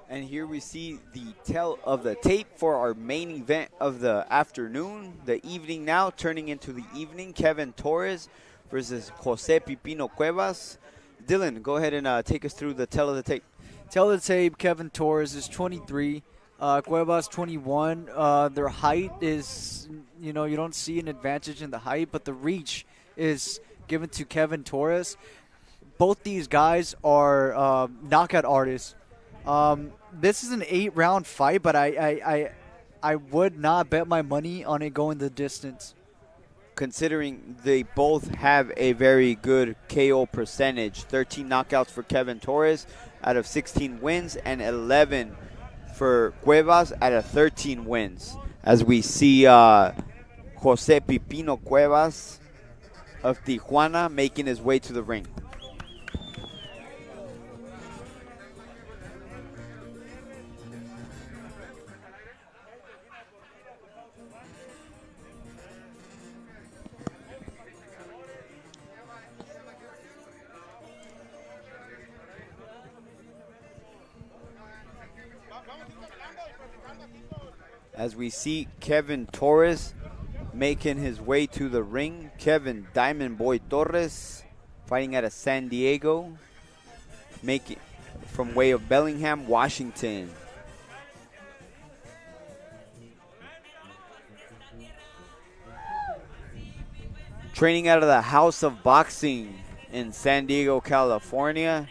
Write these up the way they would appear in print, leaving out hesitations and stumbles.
And here we see the tail of the tape for our main event of the afternoon, the evening now, turning into the evening. Kevin Torres versus Jose Pipino Cuevas. Dylan, go ahead and take us through the tail of the tape. Tail of the tape, Kevin Torres is 23. Cuevas 21. Their height is, you don't see an advantage in the height, but the reach is given to Kevin Torres. Both these guys are knockout artists. This is an 8-round fight, but I would not bet my money on it going the distance. Considering they both have a very good KO percentage. 13 knockouts for Kevin Torres out of 16 wins and 11 for Cuevas out of 13 wins. As we see Jose Pipino Cuevas of Tijuana making his way to the ring. As we see Kevin Torres making his way to the ring. Kevin Diamond Boy Torres fighting out of San Diego, making from way of Bellingham, Washington. Training out of the House of Boxing in San Diego, California.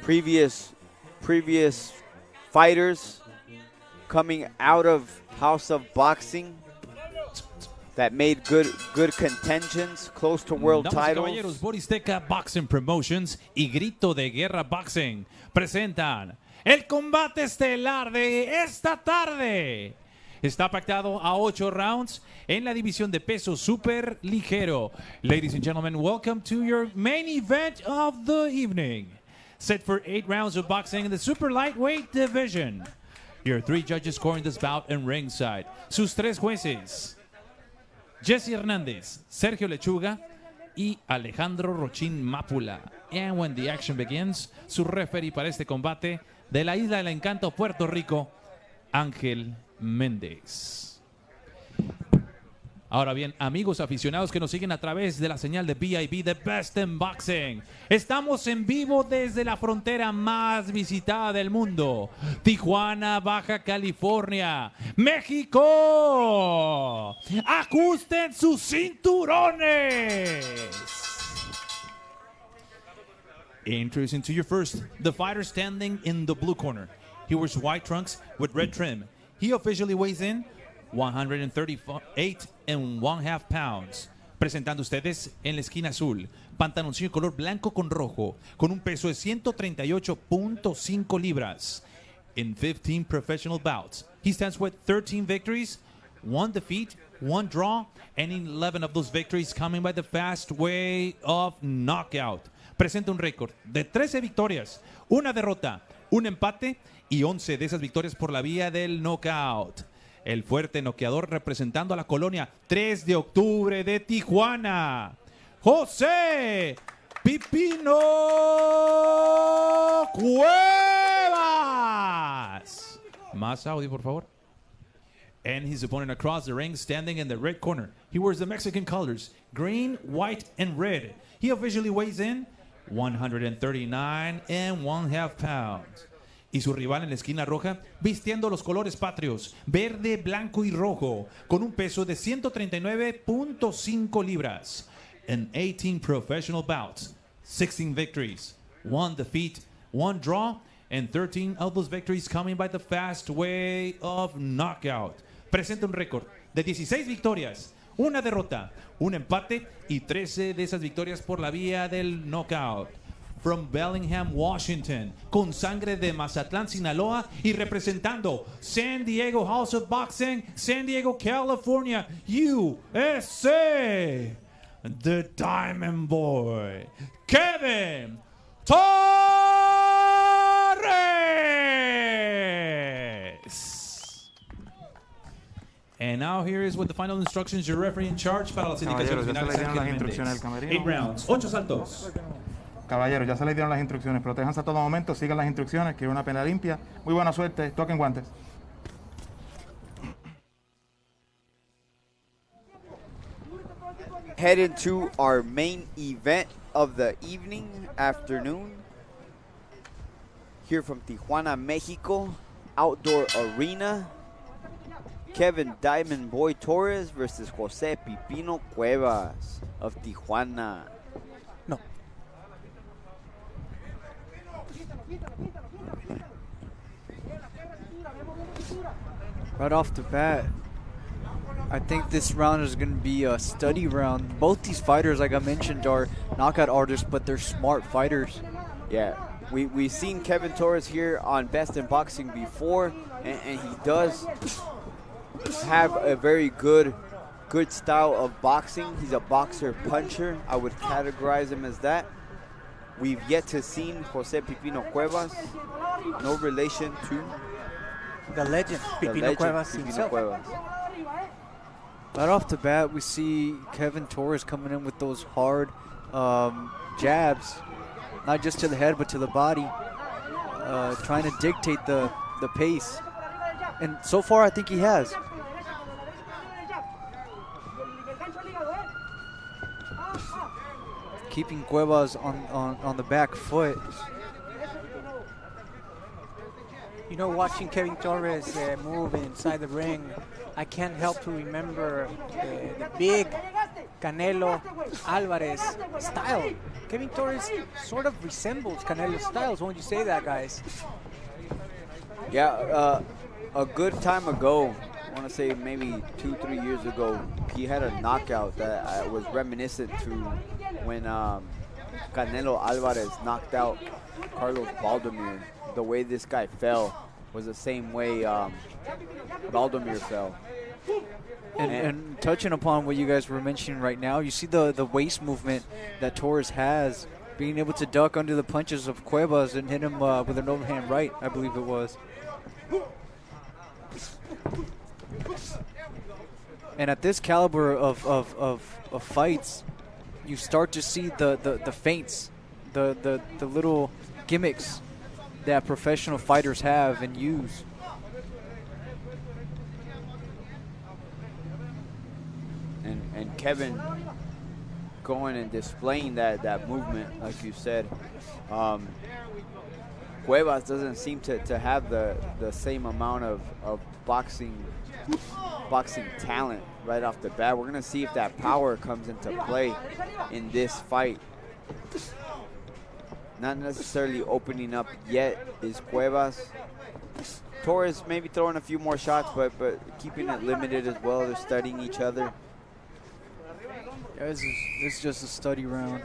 Previous fighters coming out of House of Boxing that made good contentions, close to world titles. Caballeros, Boristeca Boxing Promotions y Grito de Guerra Boxing presentan el combate estelar de esta tarde. Está pactado a 8 rounds en la división de peso super ligero. Ladies and gentlemen, welcome to your main event of the evening. Set for 8 rounds of boxing in the super lightweight division. Your 3 judges scoring this bout in ringside. Sus 3 jueces, Jesse Hernández, Sergio Lechuga y Alejandro Rochín Mápula. And when the action begins, su referee para este combate de la Isla del Encanto, Puerto Rico, Ángel Méndez. Ahora bien, amigos aficionados que nos siguen a través de la señal de BIB, The Best in Boxing. Estamos en vivo desde la frontera más visitada del mundo, Tijuana, Baja California, México. ¡Ajusten sus cinturones! Introducing to you first, the fighter standing in the blue corner. He wears white trunks with red trim. He officially weighs in 138.5 pounds. Presentando ustedes en la esquina azul, pantaloncillo color blanco con rojo, con un peso de 138.5 libras. In 15 professional bouts, he stands with 13 victories, 1 defeat, 1 draw, and 11 of those victories coming by the fast way of knockout. Presenta un récord de 13 victorias, 1 derrota, 1 empate y 11 de esas victorias por la vía del knockout. El fuerte noqueador representando a la colonia 3 de octubre de Tijuana, José Pipino Cuevas. Más audio, por favor. And his opponent across the ring, standing in the red corner. He wears the Mexican colors, green, white, and red. He officially weighs in 139.5 pounds. Y su rival en la esquina roja, vistiendo los colores patrios, verde, blanco y rojo, con un peso de 139.5 libras. In 18 professional bouts, 16 victories, 1 defeat, 1 draw, and 13 of those victories coming by the fast way of knockout. Presenta un récord de 16 victorias, 1 derrota, 1 empate y 13 de esas victorias por la vía del knockout. From Bellingham, Washington, con sangre de Mazatlán, Sinaloa, y representando San Diego House of Boxing, San Diego, California, USA, the Diamond Boy, Kevin Torres. And now here is with the final instructions, your referee in charge para las indicaciones finales, Ángel Méndez. 8 rounds, 8 saltos. Caballeros, ya se les dieron las instrucciones. Protéjanse a todo momento, sigan las instrucciones. Quiero una pelea limpia. Muy buena suerte. Toquen guantes. Head into our main event of the afternoon. Here from Tijuana, Mexico, outdoor arena. Kevin Diamond Boy Torres versus Jose Pipino Cuevas of Tijuana. No. Right off the bat, I think this round is going to be a study round. Both these fighters, like I mentioned, are knockout artists, but they're smart fighters. Yeah, we've seen Kevin Torres here on Best in Boxing before, and he does have a very good style of boxing. He's a boxer puncher. I would categorize him as that. We've yet to seen Jose Pipino Cuevas. No relation to The legend, Pipino Cuevas Pipino himself. Cuevas. Right off the bat, we see Kevin Torres coming in with those hard jabs, not just to the head, but to the body, trying to dictate the pace. And so far, I think he has. Keeping Cuevas on the back foot. You know, watching Kevin Torres move inside the ring, I can't help to remember the big Canelo Alvarez style. Kevin Torres sort of resembles Canelo's styles. Won't you say that, guys? Yeah, a good time ago, I want to say maybe 2-3 years ago, he had a knockout that was reminiscent to when Canelo Alvarez knocked out Carlos Baldomir. The way this guy fell was the same way Baldomir fell. And touching upon what you guys were mentioning right now, you see the waist movement that Torres has, being able to duck under the punches of Cuevas and hit him with an overhand right, I believe it was. And at this caliber of fights, you start to see the feints, the little gimmicks that professional fighters have and use. And Kevin going and displaying that movement, like you said. Cuevas doesn't seem to have the same amount of boxing talent right off the bat. We're going to see if that power comes into play in this fight. Not necessarily opening up yet is Cuevas. Torres maybe throwing a few more shots, but keeping it limited as well. They're studying each other. Yeah, this is just a study round.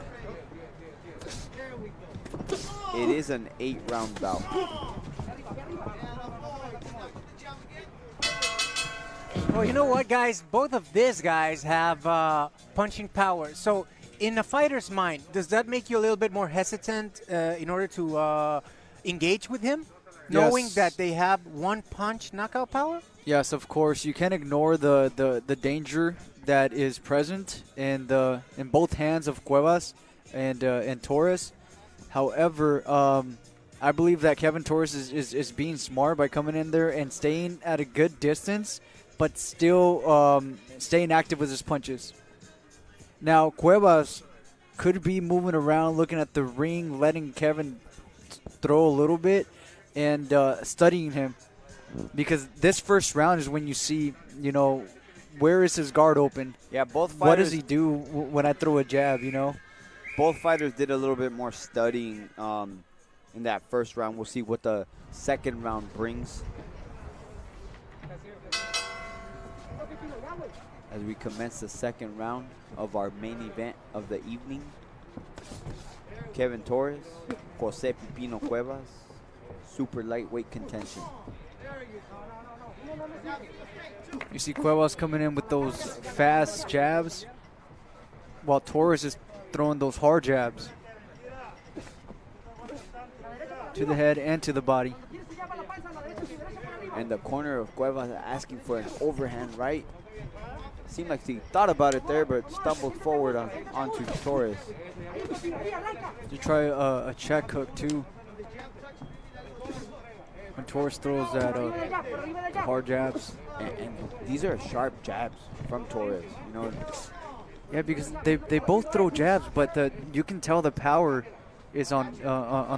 It is an 8-round bout. Well, you know what, guys? Both of these guys have punching power. So, in a fighter's mind, does that make you a little bit more hesitant in order to engage with him, knowing Yes. that they have one punch knockout power? Yes, of course. You can't ignore the danger that is present in both hands of Cuevas and Torres. However, I believe that Kevin Torres is being smart by coming in there and staying at a good distance, but still staying active with his punches. Now, Cuevas could be moving around, looking at the ring, letting Kevin throw a little bit, and studying him. Because this first round is when you see, where is his guard open? Yeah, both fighters. What does he do when I throw a jab, Both fighters did a little bit more studying in that first round. We'll see what the second round brings. As we commence the second round of our main event of the evening. Kevin Torres, Jose Pipino Cuevas, super lightweight contention. You see Cuevas coming in with those fast jabs, while Torres is throwing those hard jabs to the head and to the body. And the corner of Cuevas asking for an overhand right. seemed like he thought about it there, but stumbled forward onto Torres. You try a check hook too. When Torres throws that hard jabs. And these are sharp jabs from Torres. You know. Yeah, because they both throw jabs, but you can tell the power is on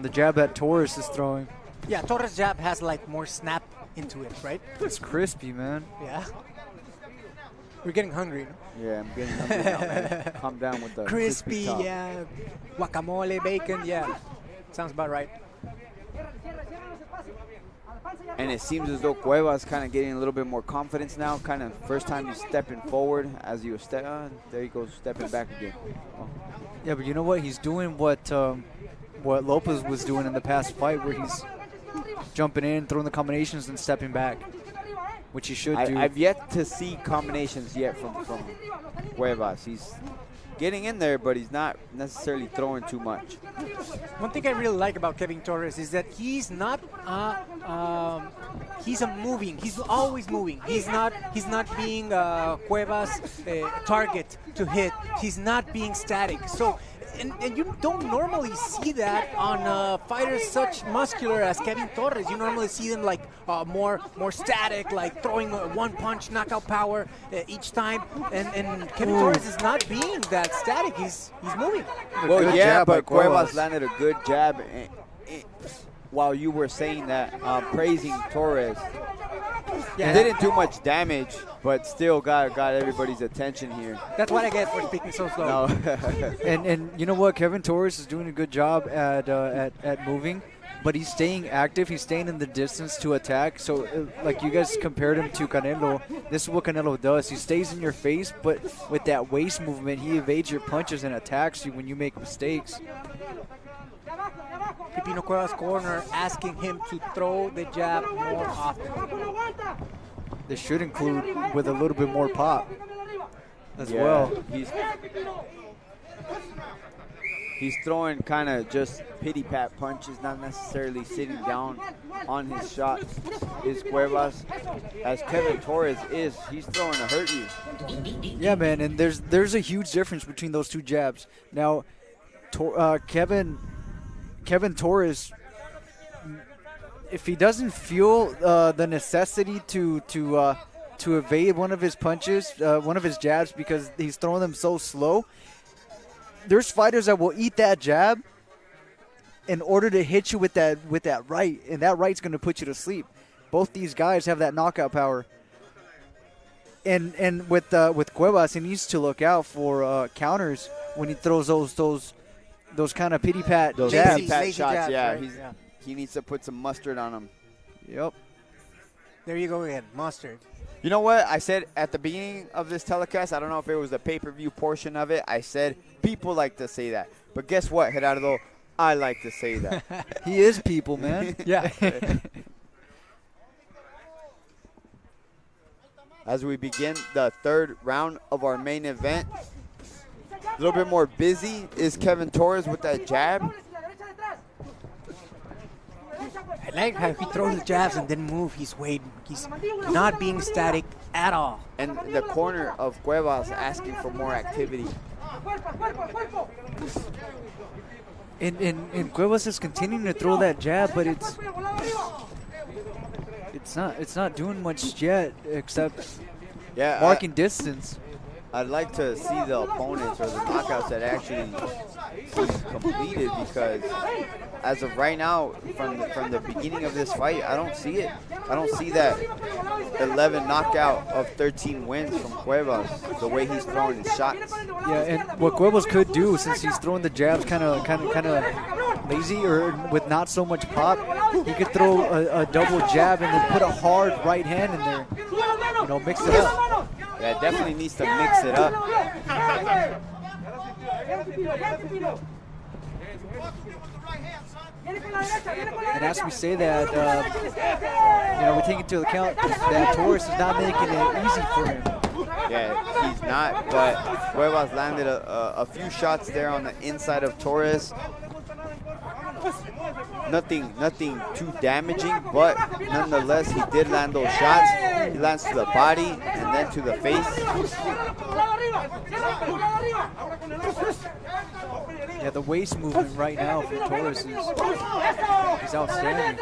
the jab that Torres is throwing. Yeah, Torres' jab has like more snap into it, right? It's crispy, man. Yeah. We're getting hungry. No? Yeah, I'm getting hungry now, man. Calm down with the Crispy, top. yeah. Guacamole, bacon, yeah. Sounds about right. And it seems as though Cuevas kind of getting a little bit more confidence now. Kind of first time he's stepping forward as he was there he goes stepping back again. Oh. Yeah, but you know what? He's doing what Lopez was doing in the past fight, where he's jumping in, throwing the combinations, and stepping back, which he should do. I've yet to see combinations yet from Cuevas. He's getting in there, but he's not necessarily throwing too much. One thing I really like about Kevin Torres is that he's not he's always moving. He's not being Cuevas' target to hit. He's not being static. So and you don't normally see that on fighters such muscular as Kevin Torres. You normally see them like more static, like throwing one punch, knockout power each time. And Kevin Torres is not being that static. He's moving. Well, yeah, but Cuevas landed a good jab while you were saying that, praising Torres. Yeah, didn't do much damage, but still got everybody's attention here. That's what I get for speaking so slow. No. and you know what? Kevin Torres is doing a good job at moving, but he's staying active. He's staying in the distance to attack. So, like you guys compared him to Canelo, this is what Canelo does. He stays in your face, but with that waist movement, he evades your punches and attacks you when you make mistakes. Pipino Cuevas' corner asking him to throw the jab more often. This should include with a little bit more pop as Yeah, well. He's throwing kind of just pity-pat punches, not necessarily sitting down on his shots. Is Cuevas, as Kevin Torres is, he's throwing to hurt you. Yeah, man, and there's a huge difference between those two jabs. Now, Kevin Torres, if he doesn't feel the necessity to evade one of his punches, one of his jabs, because he's throwing them so slow, there's fighters that will eat that jab in order to hit you with that right, and that right's going to put you to sleep. Both these guys have that knockout power. And with Cuevas, he needs to look out for counters when he throws those kind of pity-pat Those jabs. pity-pat shots, jabs, yeah, right? he needs to put some mustard on him. Yep. There you go again, mustard. You know what I said at the beginning of this telecast? I don't know if it was the pay-per-view portion of it. I said people like to say that. But guess what, Gerardo? I like to say that. He is people, man. Yeah. As we begin the third round of our main event, a little bit more busy is Kevin Torres with that jab. I like how he throws the jabs and then move his weight. He's not being static at all. And the corner of Cuevas asking for more activity. And Cuevas is continuing to throw that jab, but it's not doing much yet except marking distance. I'd like to see the opponents or the knockouts that actually seem completed, because as of right now, from the beginning of this fight, I don't see it. I don't see that 11 knockout of 13 wins from Cuevas, the way he's throwing his shots. Yeah, and what Cuevas could do, since he's throwing the jabs kind of lazy or with not so much pop, he could throw a double jab and then put a hard right hand in there. You know, mix it up. Yeah, definitely needs to mix it up. And as we say that, we take into account that Torres is not making it easy for him. Yeah, he's not, but Cuevas landed a few shots there on the inside of Torres. nothing too damaging, but nonetheless, he did land those shots. He lands to the body and then to the face. Yeah, the waist movement right now for Torres is outstanding.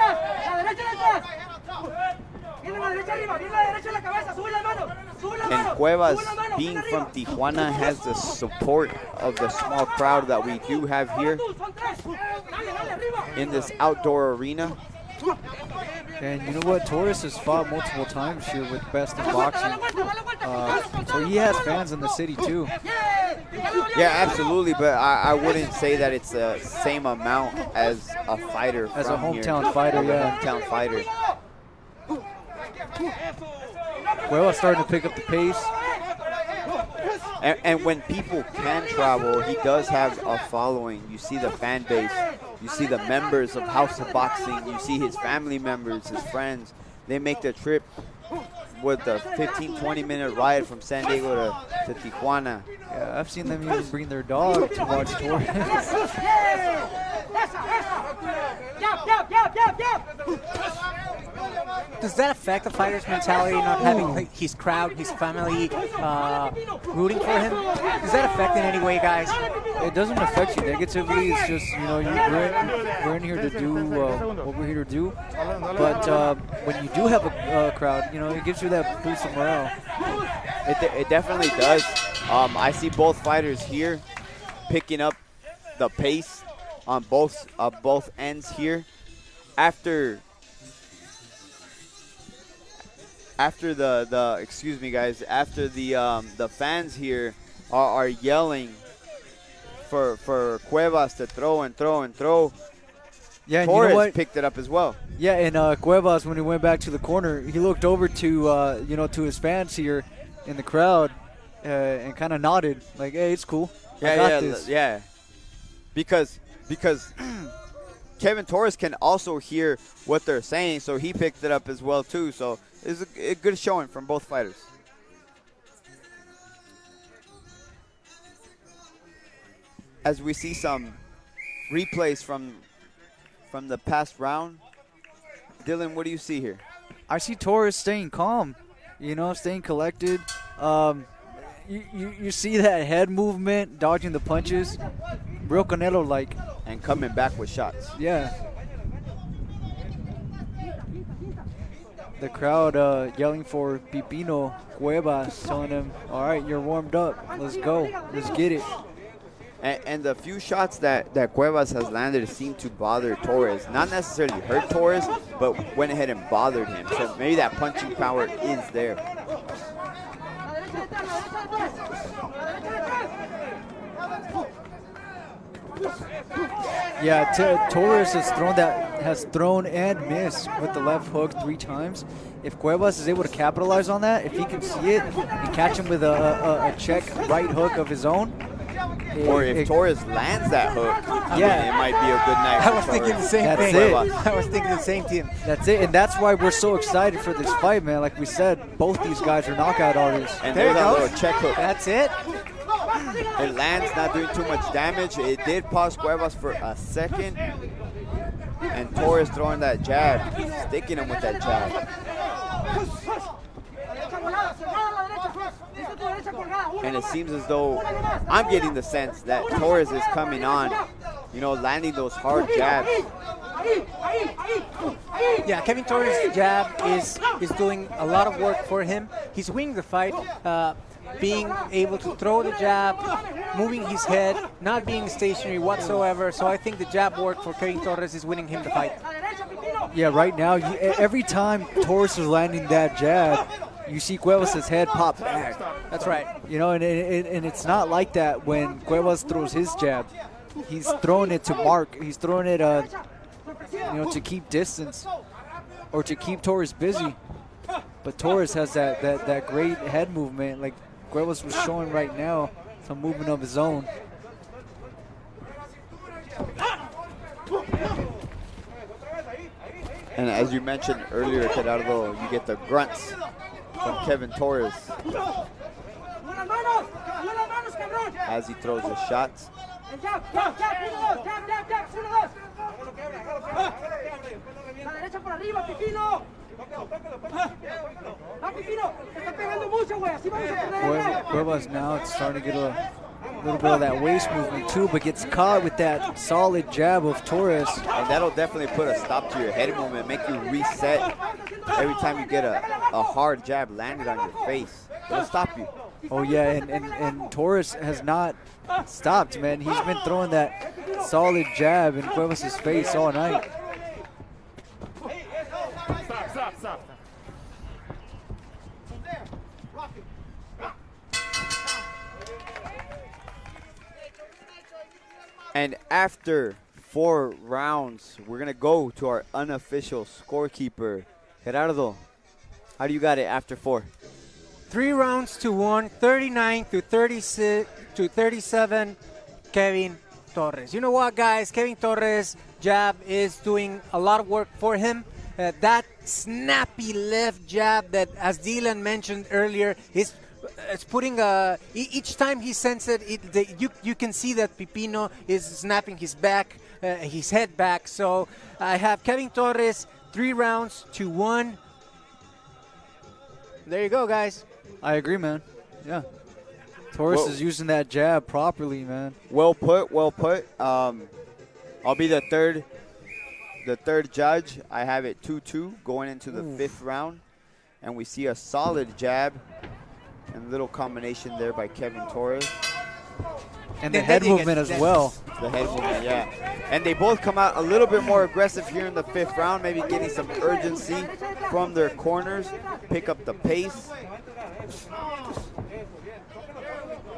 And Cuevas, being from Tijuana, has the support of the small crowd that we do have here in this outdoor arena. And you know what? Torres has fought multiple times here with Best in Boxing. So he has fans in the city too. Yeah, absolutely, but I wouldn't say that it's the same amount as a fighter As a from hometown here. fighter, As a yeah. hometown fighter. Cuevas starting to pick up the pace. And when people can travel, he does have a following. You see the fan base. You see the members of House of Boxing. You see his family members, his friends. They make the trip with a 15, 20-minute ride from San Diego to Tijuana. Yeah, I've seen them even bring their dog to watch Torres. Does that affect the fighter's mentality, not having like, his crowd, his family rooting for him? Does that affect in any way, guys? It doesn't affect you negatively. It's just, you know, we're in here to do what we're here to do. But when you do have a crowd, you know, it gives you that boost of morale. It definitely does. I see both fighters here picking up the pace on both ends here. After the excuse me guys, after the fans here are yelling for Cuevas to throw and throw and throw. Yeah, and Torres you know what? picked it up as well. Yeah, and Cuevas, when he went back to the corner, he looked over to to his fans here in the crowd and kind of nodded like, "Hey, it's cool. I got this." Yeah. Because Kevin Torres can also hear what they're saying, so he picked it up as well too. So it's a good showing from both fighters. As we see some replays from the past round, Dylan, what do you see here? I see Torres staying calm, staying collected. You see that head movement, dodging the punches, real Canelo-like. And coming back with shots. Yeah. The crowd yelling for Pipino Cuevas, telling him, "All right, you're warmed up. Let's go. Let's get it." And the few shots that Cuevas has landed seem to bother Torres. Not necessarily hurt Torres, but went ahead and bothered him. So maybe that punching power is there. Yeah, Torres has thrown and missed with the left hook 3 times. If Cuevas is able to capitalize on that, if he can see it and catch him with a check right hook of his own. Or if Torres lands that hook, it might be a good night. I was thinking the same thing. I was thinking the same thing. That's it, and that's why we're so excited for this fight, man. Like we said, both these guys are knockout artists. And there's that little check hook. That's it. It lands, not doing too much damage. It did pause Cuevas for a second. And Torres throwing that jab, sticking him with that jab. And it seems as though I'm getting the sense that Torres is coming on, landing those hard jabs. Yeah, Kevin Torres' jab is doing a lot of work for him. He's winning the fight, being able to throw the jab, moving his head, not being stationary whatsoever. So I think the jab work for Kevin Torres is winning him the fight. Yeah, right now, every time Torres is landing that jab, you see Cuevas' head pop back. That's right. And it's not like that when Cuevas throws his jab. He's throwing it to mark. He's throwing it, to keep distance or to keep Torres busy. But Torres has that great head movement, like Cuevas was showing right now, some movement of his own. And as you mentioned earlier, Gerardo, you get the grunts from Kevin Torres as he throws the shots. Cuevas now it's starting to get a little bit of that waist movement too, but gets caught with that solid jab of Torres. And that'll definitely put a stop to your head movement, make you reset every time you get a hard jab landed on your face. It'll stop you. Oh yeah, and Torres has not stopped, man. He's been throwing that solid jab in Cuevas' face all night. Stop. And after 4 rounds, we're going to go to our unofficial scorekeeper. Gerardo, how do you got it after 4? 3 rounds to 1, 39 to 36 to 37, Kevin Torres. You know what, guys? Kevin Torres' jab is doing a lot of work for him. That snappy left jab that, as Dylan mentioned earlier, it's putting each time he sends it, you can see that Pipino is snapping his head back. So I have Kevin Torres 3 rounds to 1. There you go, guys. I agree, man. Yeah. Torres is using that jab properly, man. Well put. I'll be the third judge. I have it 2-2 going into the 5th round. And we see a solid jab and little combination there by Kevin Torres. And the head movement as well. The head movement, yeah. And they both come out a little bit more aggressive here in the 5th round, maybe getting some urgency from their corners, pick up the pace.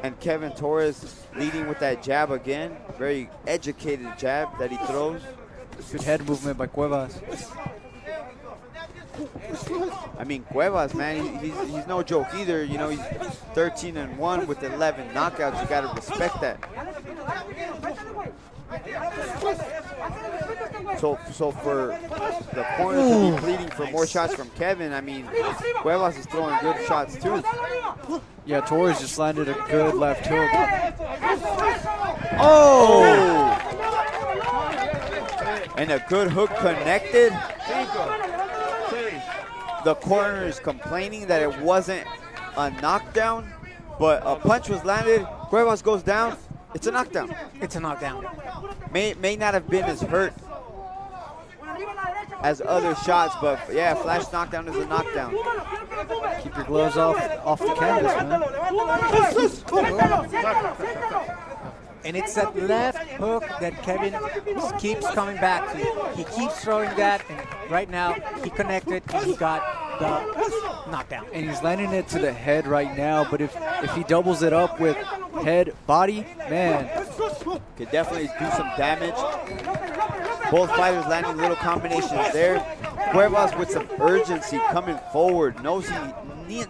And Kevin Torres leading with that jab again. Very educated jab that he throws. Good head movement by Cuevas. I mean, Cuevas, man, he's no joke either. You know, he's 13-1 with 11 knockouts. You got to respect that. So for the corner to be pleading for more shots from Kevin, I mean, Cuevas is throwing good shots too. Yeah, Torres just landed a good left hook. Oh! And a good hook connected. The corner is complaining that it wasn't a knockdown, but a punch was landed. Cuevas goes down. It's a knockdown. It's a knockdown. May not have been as hurt as other shots, but yeah, flash knockdown is a knockdown. Keep your gloves off the canvas, man. And it's that left hook that Kevin keeps coming back to. He keeps throwing that, and right now he connected and he got the knockdown. And he's landing it to the head right now, but if he doubles it up with head, body, man. Could definitely do some damage. Both fighters landing little combinations there. Cuevas with some urgency coming forward. Knows he needs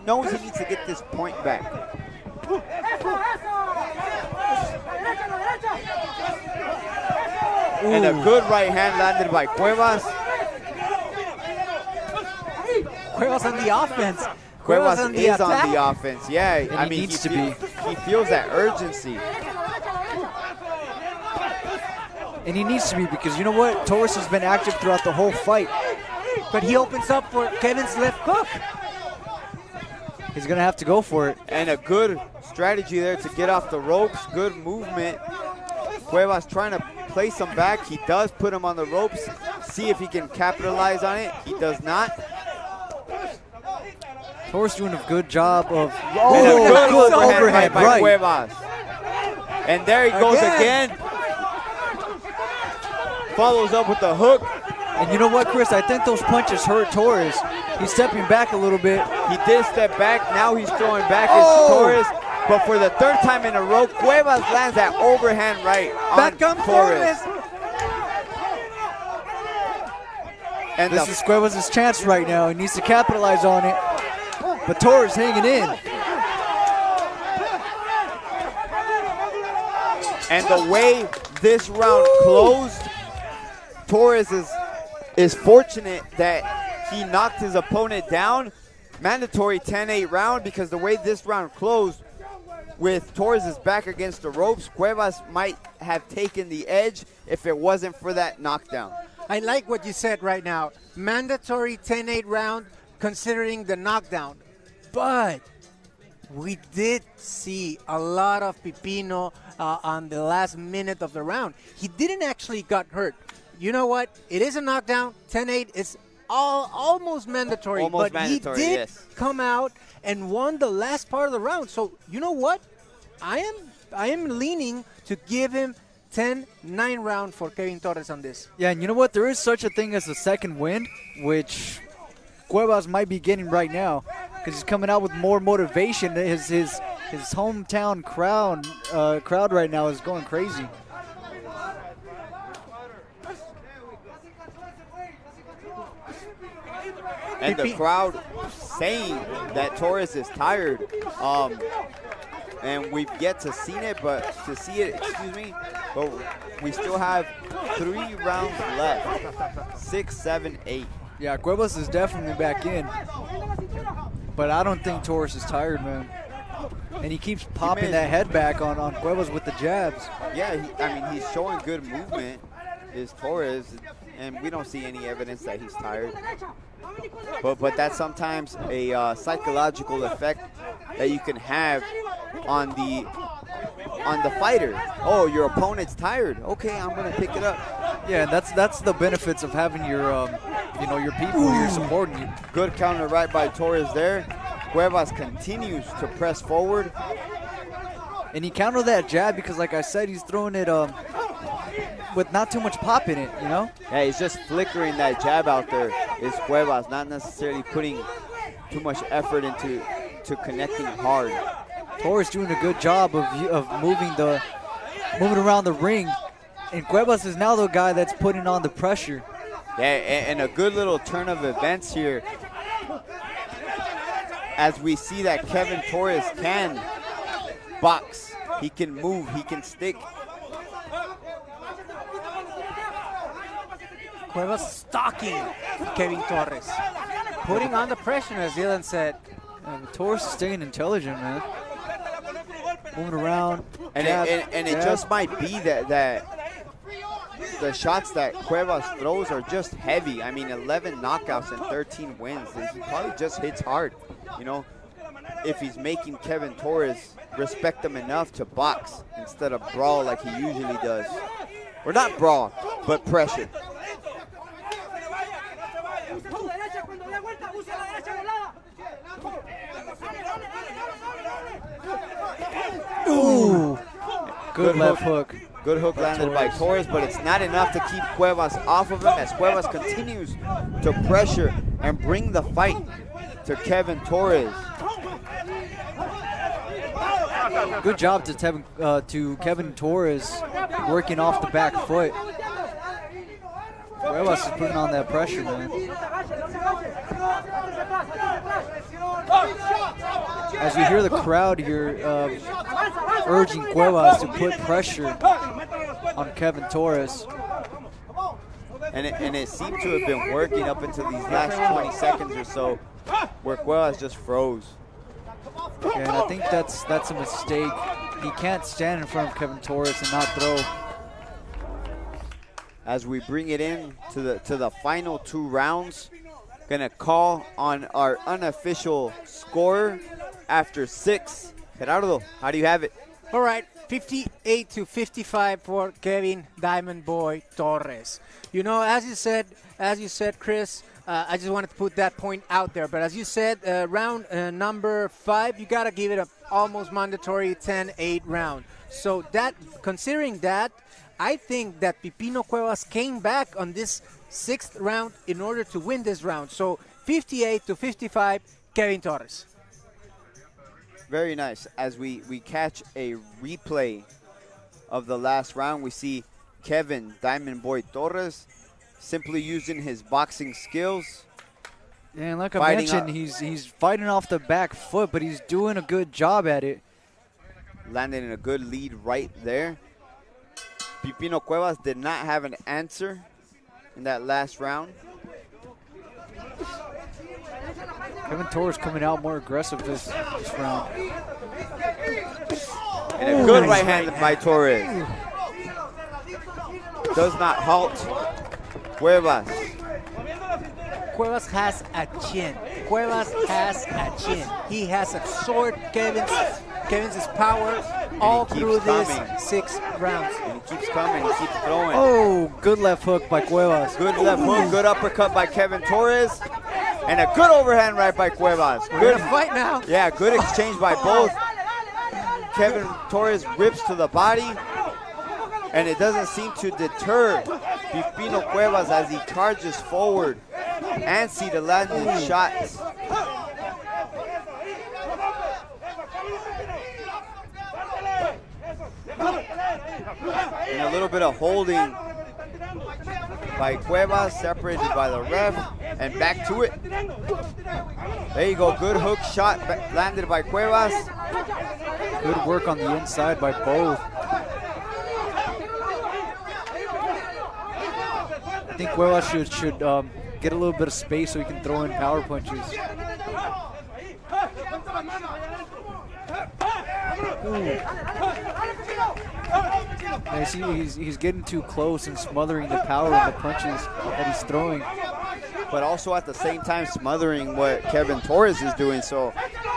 to get this point back. Ooh. And a good right hand landed by Cuevas. Cuevas on the offense. Cuevas on the is attack. on the offense, yeah. And I mean, needs to be. He feels that urgency. And he needs to be, because you know what? Torres has been active throughout the whole fight. But he opens up for Kevin's left hook. He's going to have to go for it. And a good strategy there to get off the ropes. Good movement. Cuevas trying to place him back. He does put him on the ropes. See if he can capitalize on it. He does not. Torres doing a good job of and a good overhead by right. Cuevas. And there he goes again. Follows up with the hook. And you know what, Chris? I think those punches hurt Torres. He's stepping back a little bit. He did step back. Now he's throwing back as Torres. But for the 3rd time in a row, Cuevas lands that overhand right back on on Torres. And this is Cuevas' chance right now. He needs to capitalize on it. But Torres hanging in. And the way this round closed, Torres is fortunate that he knocked his opponent down. Mandatory 10-8 round, because the way this round closed, with Torres' back against the ropes, Cuevas might have taken the edge if it wasn't for that knockdown. I like what you said right now. mandatory 10-8 round considering the knockdown. But we did see a lot of Pipino on the last minute of the round. He didn't actually got hurt. You know what? It is a knockdown. 10-8 is almost mandatory. Almost but mandatory, he did yes. come out and won the last part of the round. So you know what? I am leaning to give him 10-9 round for Kevin Torres on this. Yeah, and you know what? There is such a thing as a second wind, which Cuevas might be getting right now because he's coming out with more motivation. His hometown crowd right now is going crazy. And the crowd saying that Torres is tired. And we've yet to see it, but we still have 3 rounds left. 6, 7, 8. Yeah, Cuevas is definitely back in. But I don't think Torres is tired, man. And he keeps popping that head back on Cuevas with the jabs. Yeah, he's showing good movement, is Torres, and we don't see any evidence that he's tired. But that's sometimes a psychological effect that you can have on the fighter. Oh, your opponent's tired. Okay, I'm gonna pick it up. Yeah, that's the benefits of having your your people here supporting you. Good counter right by Torres there. Cuevas continues to press forward. And he countered that jab because, like I said, he's throwing it with not too much pop in it, you know? Yeah, he's just flickering that jab out there. Is Cuevas, not necessarily putting too much effort into connecting hard. Torres doing a good job of moving around the ring, and Cuevas is now the guy that's putting on the pressure. Yeah, and a good little turn of events here, as we see that Kevin Torres can box, he can move, he can stick. Cuevas stalking Kevin Torres, putting on the pressure, as Dylan said. Torres is staying intelligent, man. Moving around. And it just might be that the shots that Cuevas throws are just heavy. 11 knockouts and 13 wins. He probably just hits hard. If he's making Kevin Torres respect him enough to box instead of brawl like he usually does. Or not brawl, but pressure. Ooh. Good left hook. Good hook landed by Torres, but it's not enough to keep Cuevas off of him as Cuevas continues to pressure and bring the fight to Kevin Torres. Good job to Kevin Torres working off the back foot. Cuevas is putting on that pressure, man. As you hear the crowd here urging Cuevas to put pressure on Kevin Torres. And it seemed to have been working up until these last 20 seconds or so, where Cuevas just froze. Yeah, and I think that's a mistake. He can't stand in front of Kevin Torres and not throw. As we bring it in to the final 2 rounds, gonna call on our unofficial scorer after 6. Gerardo, how do you have it? All right, 58-55 for Kevin Diamond Boy Torres. As you said, Chris, I just wanted to put that point out there. But as you said, round number 5, you got to give it an almost mandatory 10-8 round. So considering that, I think that Pipino Cuevas came back on this 6th round in order to win this round. So 58-55, Kevin Torres. Very nice. As we catch a replay of the last round, we see Kevin Diamond Boy Torres simply using his boxing skills. And like I mentioned, he's fighting off the back foot, but he's doing a good job at it. Landing in a good lead right there. Pipino Cuevas did not have an answer in that last round. Kevin Torres coming out more aggressive this round. And a good right hand by Torres. Does not halt Cuevas. Cuevas has a chin. Cuevas has a chin. He has absorbed Kevin's power all through these 6 rounds. And he keeps coming, he keeps throwing. Oh, good left hook by Cuevas. Good left hook, good uppercut by Kevin Torres. And a good overhand right by Cuevas. We're Good gonna fight now. Yeah, good exchange by both. Kevin Torres rips to the body. And it doesn't seem to deter Pipino Cuevas as he charges forward and see the landing shots. And a little bit of holding by Cuevas, separated by the ref, and back to it. There you go, good hook shot landed by Cuevas. Good work on the inside by both. I think Cuevas should get a little bit of space so he can throw in power punches. Yeah, see, he's getting too close and smothering the power of the punches that he's throwing. But also at the same time smothering what Kevin Torres is doing. So,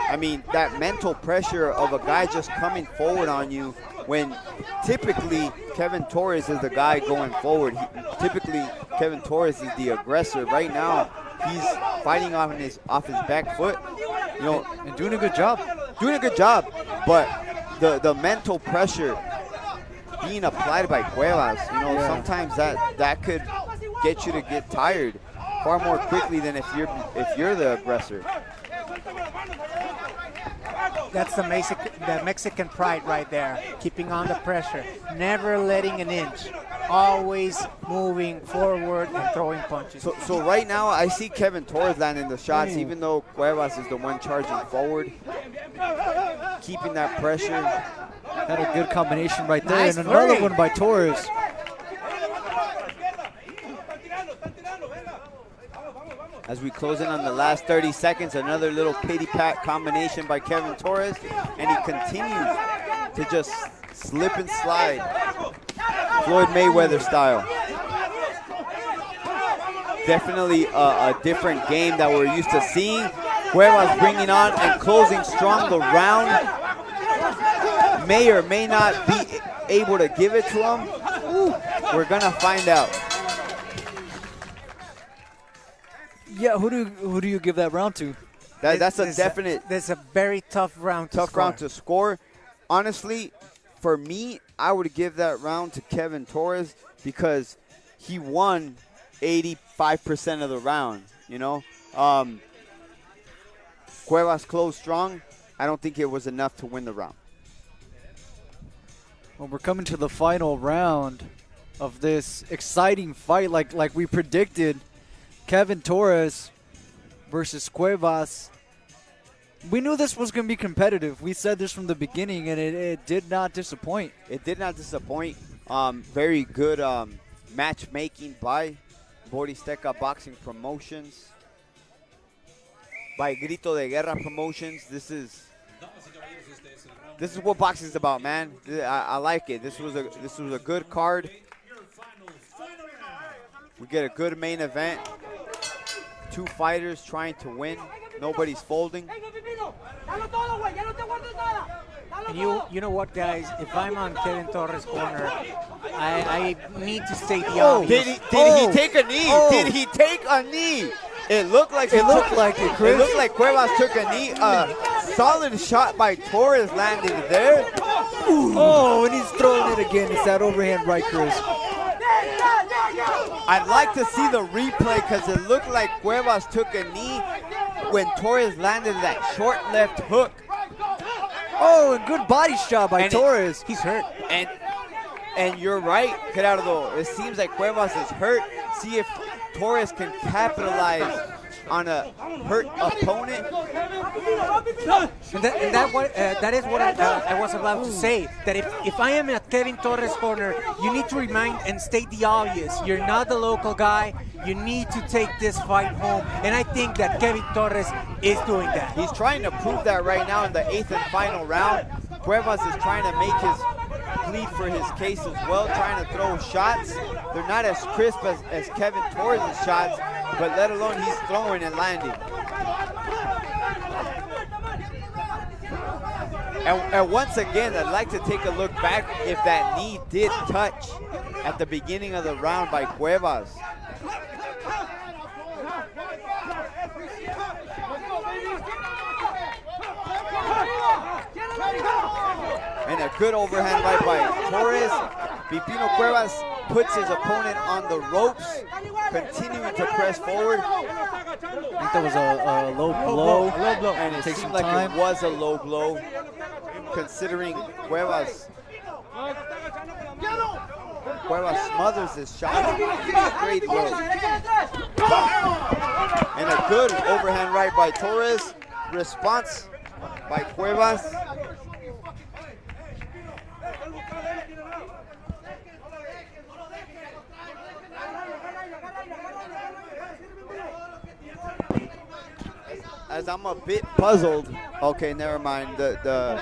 I mean, that mental pressure of a guy just coming forward on you when typically Kevin Torres is the guy going forward. Typically, Kevin Torres is the aggressor. Right now, he's fighting off his back foot, you know, And doing a good job. doing a good job. But the mental pressure being applied by Cuevas, you know, sometimes that could get you to get tired far more quickly than if you're the aggressor. That's the Mexican pride right there, keeping on the pressure, never letting an inch, always moving forward and throwing punches. So right now, I see Kevin Torres landing the shots, even though Cuevas is the one charging forward, keeping that pressure. Had a good combination right there. Nice And another flurry. one by Torres. As we close in on the last 30 seconds, another little pity-pat combination by Kevin Torres, and he continues to just slip and slide, Floyd Mayweather style. Definitely a different game that we're used to seeing. Cuevas bringing on and closing strong the round. May or may not be able to give it to him. We're gonna find out. Yeah, who do you give that round to? That's a definite That's a very tough round. tough round to score. Honestly, for me, I would give that round to Kevin Torres because he won 85% of the round, you know. Cuevas closed strong. I don't think it was enough to win the round. Well, we're coming to the final round of this exciting fight like we predicted. Kevin Torres versus Cuevas. We knew this was going to be competitive. We said this from the beginning, and it did not disappoint. It did not disappoint. Very good matchmaking by Boristeca Boxing Promotions, by Grito de Guerra Promotions. This is what boxing is about, man. I like it. This was a good card. We get a good main event. 2 fighters trying to win. Nobody's folding. And you know what, guys? If I'm on Kevin Torres' corner, I need to state the obvious. Did he take a knee? Did he take a knee? It looked like It looked like it, Chris. It looked like Cuevas took a knee. Solid shot by Torres landed there. Oh, and he's throwing it again. It's that overhand right, Chris. I'd like to see the replay because it looked like Cuevas took a knee when Torres landed that short left hook. Oh, and good body shot by Torres. He's hurt. And you're right, Gerardo. It seems like Cuevas is hurt. See if Torres can capitalize on a hurt opponent. And that is what I was about to say. That if I am at Kevin Torres' corner, you need to remind and state the obvious. You're not the local guy. You need to take this fight home. And I think that Kevin Torres is doing that. He's trying to prove that right now in the 8th and final round. Cuevas is trying to make his plead for his case as well, trying to throw shots. They're not as crisp as Kevin Torres' shots, but let alone he's throwing and landing. And once again, I'd like to take a look back if that knee did touch at the beginning of the round by Cuevas. And a good overhand right by Torres. Pipino Cuevas puts his opponent on the ropes, continuing to press forward. I think that was a low blow. And it Take seemed some like time. it was a low blow, considering Cuevas smothers this shot. Great blow. And a good overhand right by Torres. Response by Cuevas. As I'm a bit puzzled. Okay, never mind. The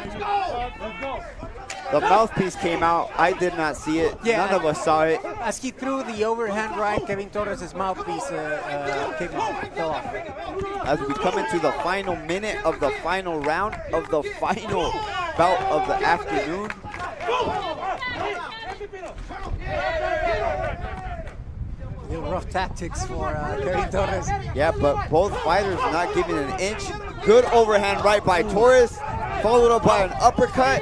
mouthpiece came out. I did not see it. Yeah. None of us saw it. As he threw the overhand right, Kevin Torres' mouthpiece came off, fell off. As we come into the final minute of the final round of the final bout of the afternoon. Real rough tactics for Kevin Torres. Yeah, but both fighters not giving an inch. Good overhand right by Torres, followed up by an uppercut.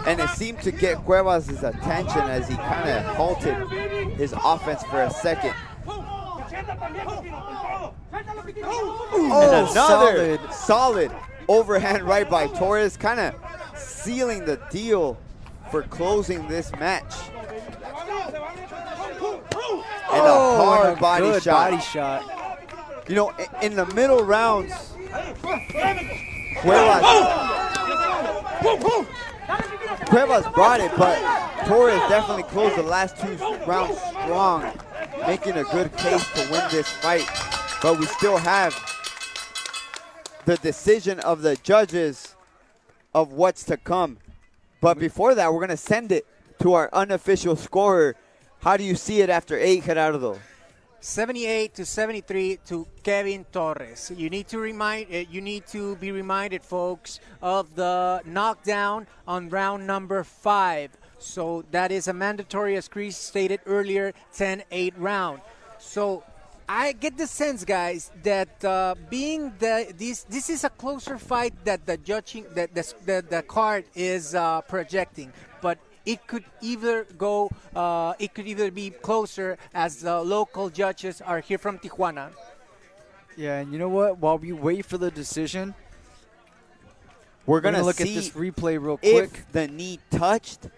And it seemed to get Cuevas' attention as he kind of halted his offense for a second. And another solid overhand right by Torres, kind of sealing the deal for closing this match. And a hard body shot. You know, in the middle rounds, Cuevas brought it, but Torres definitely closed the last two rounds strong, making a good case to win this fight. But we still have the decision of the judges of what's to come. But before that, we're going to send it to our unofficial scorer. How do you see it after 8, Gerardo? 78-73 to Kevin Torres. You need to be reminded, folks, of the knockdown on round number 5. So that is a mandatory, as Chris stated earlier, 10-8 round. So I get the sense, guys, that this is a closer fight that the card is projecting, but it could either be closer as the local judges are here from Tijuana. Yeah, and you know what? While we wait for the decision, we're gonna look at see this replay real quick. If the knee touched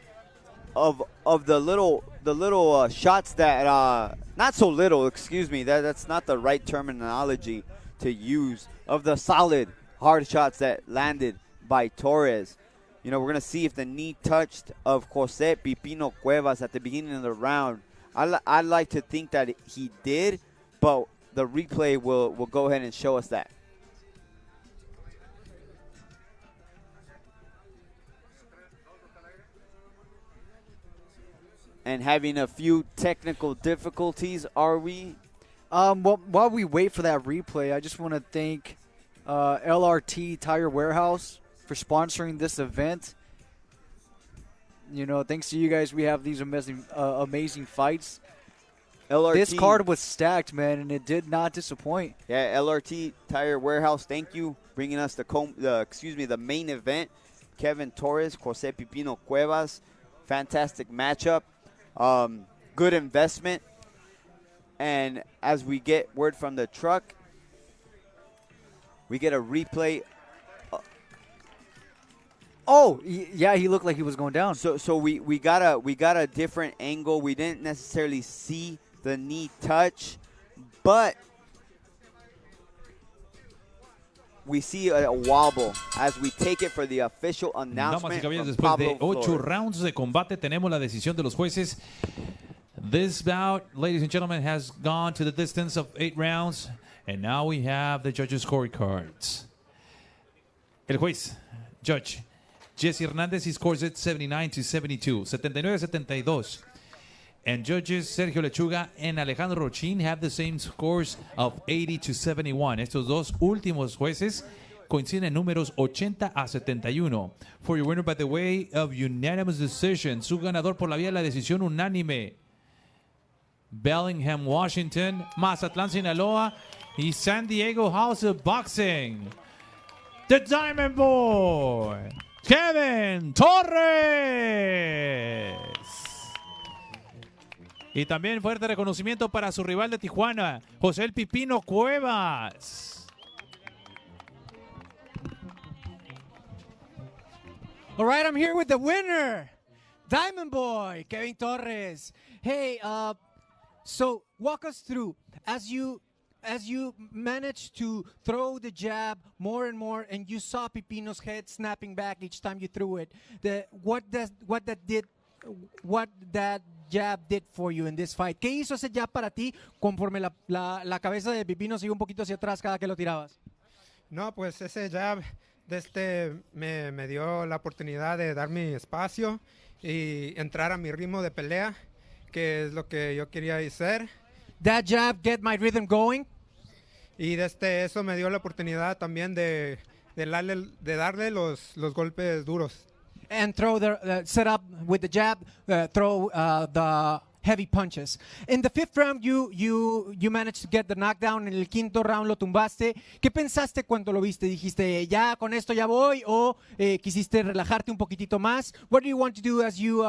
of the little shots that not so little, excuse me, that's not the right terminology to use, of the solid hard shots that landed by Torres. You know, we're going to see if the knee touched of Jose Pipino Cuevas at the beginning of the round. I like to think that he did, but the replay will go ahead and show us that. And having a few technical difficulties, are we? Well, while we wait for that replay, I just want to thank LRT Tire Warehouse for sponsoring this event. You know, thanks to you guys, we have these amazing fights. LRT. This card was stacked, man, and it did not disappoint. Yeah, LRT Tire Warehouse, thank you, bringing us the main event. Kevin Torres, Jose Pipino Cuevas, fantastic matchup, good investment. And as we get word from the truck, we get a replay. Yeah, he looked like he was going down. So we got a different angle. We didn't necessarily see the knee touch, but we see a wobble as we take it for the official announcement. Damas y caballeros, from después de Pablo 8 Flores. rounds de combate, tenemos la decisión de los jueces. This bout, ladies and gentlemen, has gone to the distance of 8 rounds, and now we have the judges' scorecards. El juez, Judge Jesse Hernandez, he scores it 79-72, 79-72. And judges Sergio Lechuga and Alejandro Rochin have the same scores of 80-71. Estos dos últimos jueces coinciden en números 80-71. For your winner by the way of unanimous decision, su ganador por la vía de la decisión unánime, Bellingham, Washington, Mazatlán, Sinaloa y San Diego House of Boxing, the Diamond Boy, Kevin Torres. Y también fuerte reconocimiento para su rival de Tijuana, José el Pipino Cuevas. All right, I'm here with the winner, Diamond Boy, Kevin Torres. Hey, so walk us through as you managed to throw the jab more and more, and you saw Pipino's head snapping back each time you threw it. What that jab did for you in this fight? ¿Qué hizo ese jab para ti conforme la cabeza de Pipino se iba un poquito hacia atrás cada que lo tirabas? No, pues ese jab me dio la oportunidad de dar mi espacio y entrar a mi ritmo de pelea, que es lo que yo quería hacer. That jab get my rhythm going. Y eso me dio la oportunidad también de darle los golpes duros. And throw the set up with the jab, throw the heavy punches. In the fifth round, you managed to get the knockdown. En el quinto round lo tumbaste. ¿Qué pensaste cuando lo viste? ¿Dijiste, ya con esto ya voy? ¿O quisiste relajarte un poquitito más? What do you want to do as you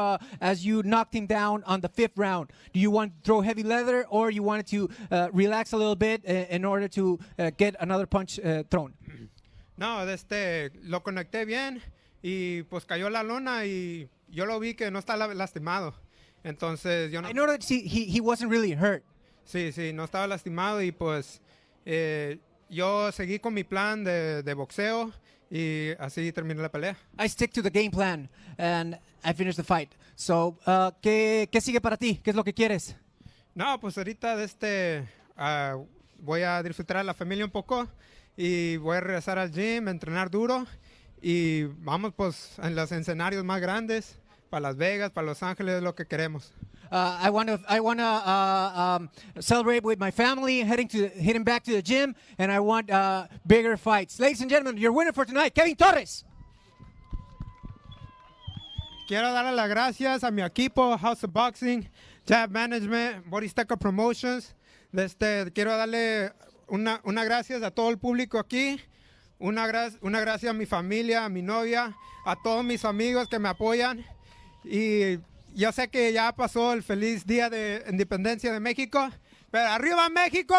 knocked him down on the fifth round? Do you want to throw heavy leather, or you wanted to relax a little bit in order to get another punch thrown? No, lo conecté bien y pues cayó la lona y yo lo vi que no está lastimado. Entonces yo no... I noticed he wasn't really hurt. Sí, no estaba lastimado y pues yo seguí con mi plan de boxeo y así terminé la pelea. I stick to the game plan and I finished the fight. So, ¿qué sigue para ti? ¿Qué es lo que quieres? No, pues ahorita voy a disfrutar a la familia un poco y voy a regresar al gym, a entrenar duro y vamos pues en los escenarios más grandes, para Las Vegas, para Los Ángeles, es lo que queremos. I want to celebrate with my family, heading back to the gym, and I want bigger fights. Ladies and gentlemen, your winner for tonight, Kevin Torres. Quiero darle las gracias a mi equipo, House of Boxing, Jab Management, Boristeca Promotions. Quiero darle una gracias a todo el público aquí, una gracias a mi familia, a mi novia, a todos mis amigos que me apoyan. Y yo sé que ya pasó el feliz día de independencia de México, pero ¡arriba México!